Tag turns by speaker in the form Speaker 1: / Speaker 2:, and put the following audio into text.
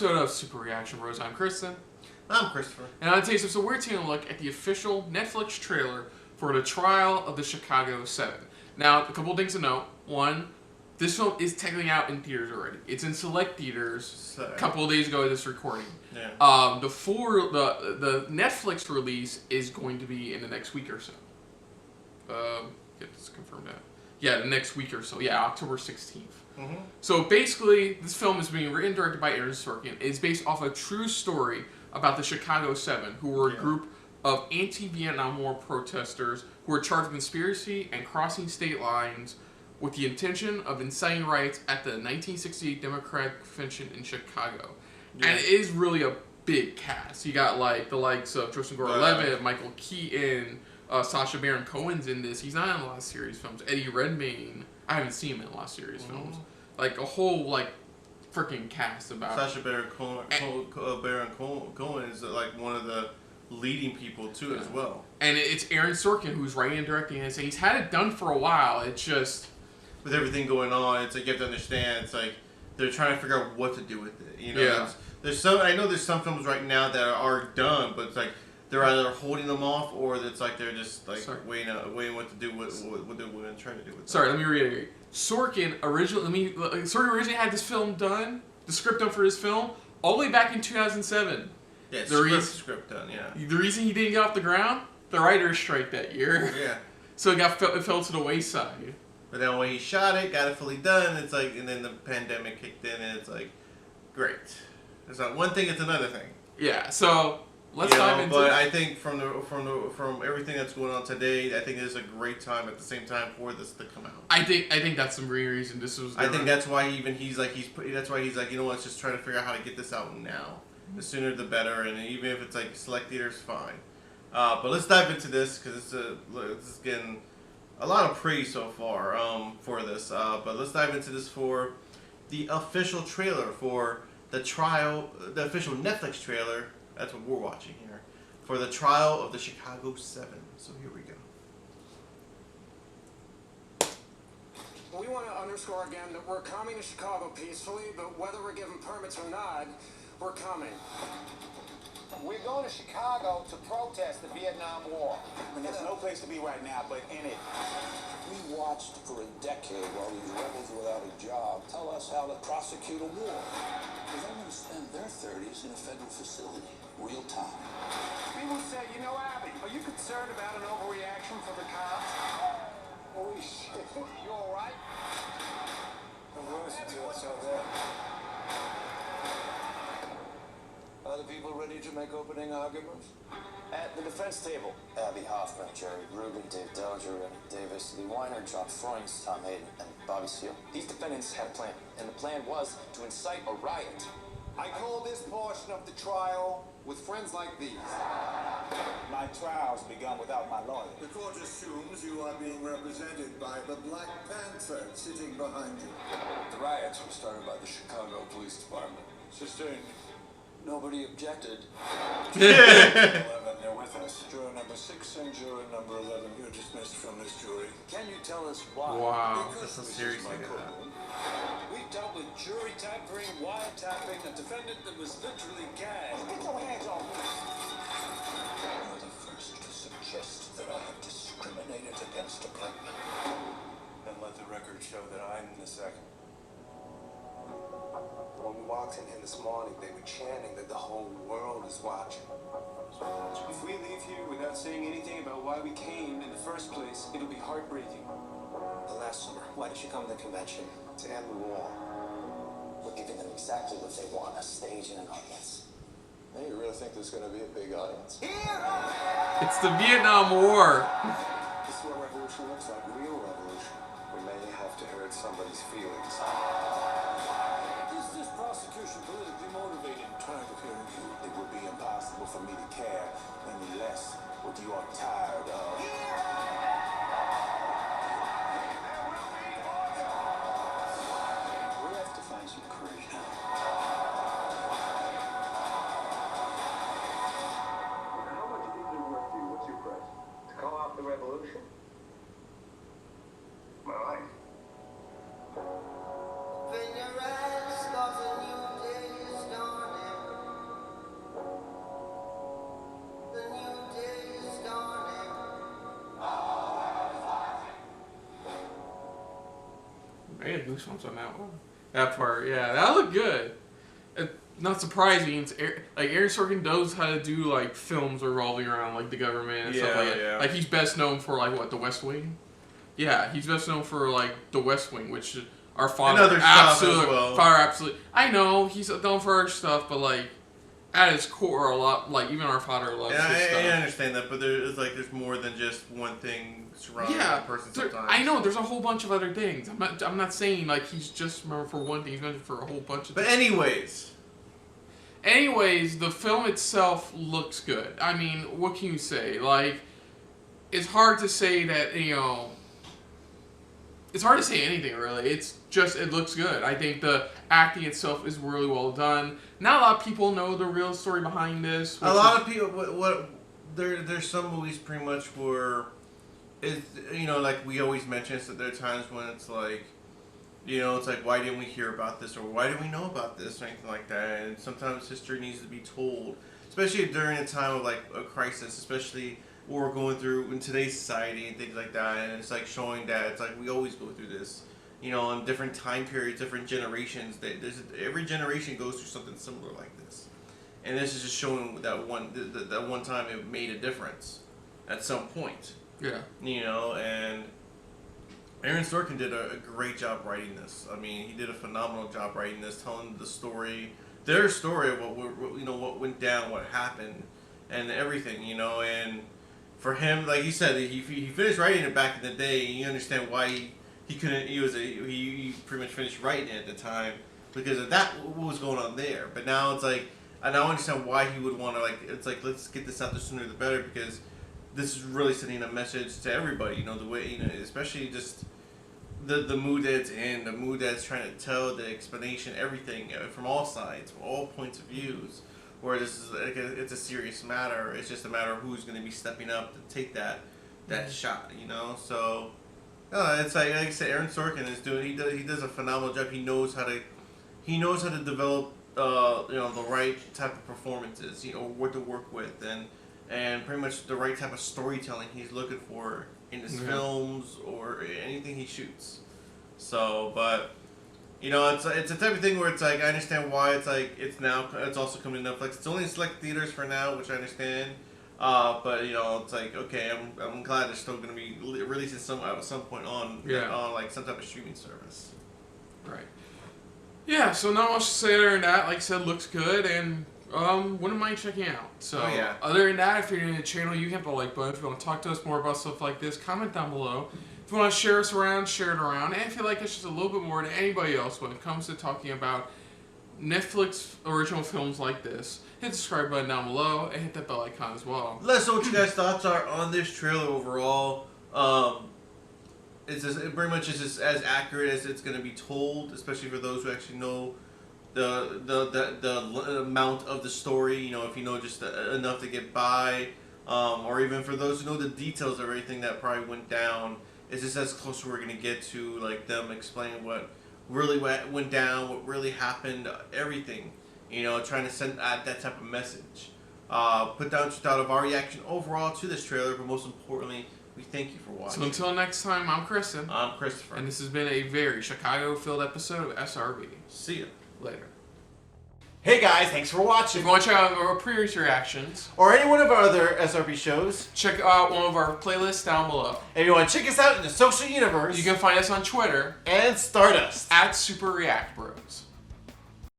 Speaker 1: episode of Super Reaction Bros. I'm Kristen.
Speaker 2: I'm Christopher.
Speaker 1: And on today's episode, we're taking a look at the official Netflix trailer for the trial of the Chicago 7. Now, a couple of things to note. One, this film is technically out in theaters already. It's in select theaters. A couple of days ago, this recording.
Speaker 2: Yeah.
Speaker 1: The Netflix release is going to be in the next week or so. Let's confirm that. Yeah, the next week or so. Yeah, October 16th. Mm-hmm. So basically, this film is being written and directed by Aaron Sorkin. It's based off a true story about the Chicago 7, who were a group of anti-Vietnam War protesters who were charged with conspiracy and crossing state lines with the intention of inciting riots at the 1968 Democratic Convention in Chicago. Yeah. And it is really a big cast. You got like the likes of Joseph Gordon-Levitt, Michael Keaton, Sacha Baron Cohen's in this. He's not in a lot of series films. Eddie Redmayne. I haven't seen him in a lot of series films. Like a whole freaking cast about.
Speaker 2: Sacha Baron Cohen is like one of the leading people too as well.
Speaker 1: And it's Aaron Sorkin who's writing and directing it. So he's had it done for a while. It's just
Speaker 2: with everything going on, it's like you have to understand. It's like they're trying to figure out what to do with it. You know, there's some. I know there's some films right now that are done, but it's like they're either holding them off or it's like they're just like waiting what to do with what they're going to try to do with.
Speaker 1: Sorry, let me reiterate. Sorkin originally had this film done, the script done for his film, all the way back in 2007.
Speaker 2: Yeah, script done. Yeah.
Speaker 1: The reason he didn't get off the ground, the writer's strike that year.
Speaker 2: Yeah.
Speaker 1: So it fell to the wayside.
Speaker 2: But then when he shot it, got it fully done, it's like, and then the pandemic kicked in, and it's like, great. It's not one thing; it's another thing.
Speaker 1: Yeah. So. Let's dive into it.
Speaker 2: But I think from everything that's going on today, I think it's a great time at the same time for this to come out.
Speaker 1: I think that's the main reason this was.
Speaker 2: I think that's why he's like, you know what, let's just try to figure out how to get this out now. The sooner the better, and even if it's like select theaters, fine. But let's dive into this because this is getting a lot of praise so far for this. But let's dive into this for the official trailer for the trial, the official Netflix trailer. That's what we're watching here for the trial of the Chicago 7. So here we go.
Speaker 3: We want to underscore again that we're coming to Chicago peacefully, but whether we're given permits or not, we're coming.
Speaker 4: We're going to Chicago to protest the Vietnam War.
Speaker 3: And there's no place to be right now but in it.
Speaker 5: We watched for a decade while these rebels without a job tell us how to prosecute a war. They're going to spend their 30s in a federal facility. Real time.
Speaker 3: People say, you know, Abby, are you concerned about an overreaction from the cops?
Speaker 4: Holy shit.
Speaker 3: You all right?
Speaker 4: The worst until it's all there. Are the people ready to make opening arguments?
Speaker 5: At the defense table, Abby Hoffman, Jerry Rubin, Dave Dozier, Randy Davis, Lee Weiner, John Freund, Tom Hayden, and Bobby Seale. These defendants had a plan, and the plan was to incite a riot.
Speaker 3: I call this portion of the trial with friends like these.
Speaker 4: My trial's begun without my lawyer.
Speaker 6: The court assumes you are being represented by the Black Panther sitting behind you.
Speaker 5: The riots were started by the Chicago Police Department.
Speaker 4: Sustained.
Speaker 5: Nobody objected.
Speaker 4: 11, they're with us. Juror number 6 and juror number 11. You're dismissed from this jury.
Speaker 5: Can you tell us why?
Speaker 1: Wow.
Speaker 2: That's so serious.
Speaker 4: We dealt with jury tampering, wiretapping, a defendant that was literally gagged.
Speaker 3: Get your hands off me.
Speaker 5: You're the first to suggest that I have discriminated against a black man.
Speaker 4: And let the record show that I'm the second.
Speaker 7: When we walked in here this morning, they were chanting that the whole world is watching.
Speaker 8: If we leave here without saying anything about why we came in the first place, it'll be heartbreaking.
Speaker 5: Last summer, why did you come to the convention? To end the war. We're giving them exactly what they want, a stage and an audience. Hey, you really think there's going to be a big audience?
Speaker 1: It's the Vietnam War.
Speaker 7: This is what revolution looks like, real revolution. We may have to hurt somebody's feelings.
Speaker 4: Is this prosecution politically motivated?
Speaker 7: Trying to hear you, it would be impossible for me to care any less what you are tired of.
Speaker 5: We have to find some courage now.
Speaker 7: How much is it worth to you? What's your price? To call off the revolution? My life.
Speaker 9: When your eyes of a new day is dawning.
Speaker 1: I got goosebumps on that one. That part, yeah, that looked good. Not surprising. It's like Aaron Sorkin knows how to do like films revolving around like the government and stuff like that.
Speaker 2: Yeah.
Speaker 1: Like he's best known for like what, The West Wing. Yeah, he's best known for like The West Wing, which our father absolutely. I know he's known for our stuff, but like at his core, a lot like even our father loves his stuff.
Speaker 2: I understand that, but there's more than just one thing surrounding the person. Sometimes
Speaker 1: I know there's a whole bunch of other things. I'm not saying like he's just remembered for one thing. He's mentioned for a whole bunch of.
Speaker 2: But
Speaker 1: things. Anyways, the film itself looks good. I mean, what can you say? Like, it's hard to say that, you know... It's hard to say anything, really. It's just, it looks good. I think the acting itself is really well done. Not a lot of people know the real story behind this.
Speaker 2: A lot of people... There's some movies pretty much where... you know, like we always mention, that there are times when it's like... You know, it's like, why didn't we hear about this, or why didn't we know about this, or anything like that? And sometimes history needs to be told, especially during a time of, like, a crisis, especially what we're going through in today's society and things like that. And it's, like, showing that it's, like, we always go through this, you know, in different time periods, different generations. Every generation goes through something similar like this. And this is just showing that one time it made a difference at some point.
Speaker 1: Yeah.
Speaker 2: You know, and... Aaron Sorkin did a great job writing this. I mean, he did a phenomenal job writing this, telling the story, their story of what went down, what happened, and everything. You know, and for him, like he said, he finished writing it back in the day. And you understand why he couldn't. He pretty much finished writing it at the time because of that. What was going on there? But now it's like I now understand why he would want to It's like let's get this out the sooner the better because. This is really sending a message to everybody, you know, the way, you know, especially just the mood that it's in, the mood that it's trying to tell, the explanation, everything from all sides, from all points of views. Where this is like it's a serious matter. It's just a matter of who's going to be stepping up to take that shot, you know. So, it's like I said, Aaron Sorkin is doing. He does a phenomenal job. He knows how to develop, you know, the right type of performances, you know, what to work with and pretty much the right type of storytelling he's looking for in his films or anything he shoots. So, but you know, it's a type of thing where it's like I understand why it's like it's also coming to Netflix. It's only in select theaters for now, which I understand. But you know, it's like okay, I'm glad they're still going to be releasing at some point on like some type of streaming service.
Speaker 1: Right. Yeah. So not much to say other than that. Like I said, looks good and. Wouldn't mind checking out. So, other than that, if you're new to the channel, you can hit the like button. If you want to talk to us more about stuff like this, comment down below. If you want to share us around, share it around. And if you like us just a little bit more than anybody else when it comes to talking about Netflix original films like this, hit the subscribe button down below and hit that bell icon as well.
Speaker 2: Let us know what you guys' thoughts are on this trailer overall. It pretty much is as accurate as it's going to be told, especially for those who actually know the amount of the story, you know, if you know just enough to get by, or even for those who know the details of everything that probably went down, it's just as close as we're going to get to like them explaining what really went down, what really happened, everything, you know, trying to send that type of message. Put down your thought of our reaction overall to this trailer, but most importantly, we thank you for watching.
Speaker 1: So until next time, I'm Kristen.
Speaker 2: I'm Christopher.
Speaker 1: And this has been a very Chicago-filled episode of SRB.
Speaker 2: See ya.
Speaker 1: Later.
Speaker 9: Hey guys, thanks for watching.
Speaker 1: If you want to check out our previous reactions,
Speaker 9: or any one of our other SRB shows,
Speaker 1: check out one of our playlists down below.
Speaker 9: If you want to check us out in the social universe,
Speaker 1: you can find us on Twitter
Speaker 9: and Stardust
Speaker 1: @SuperReactBros.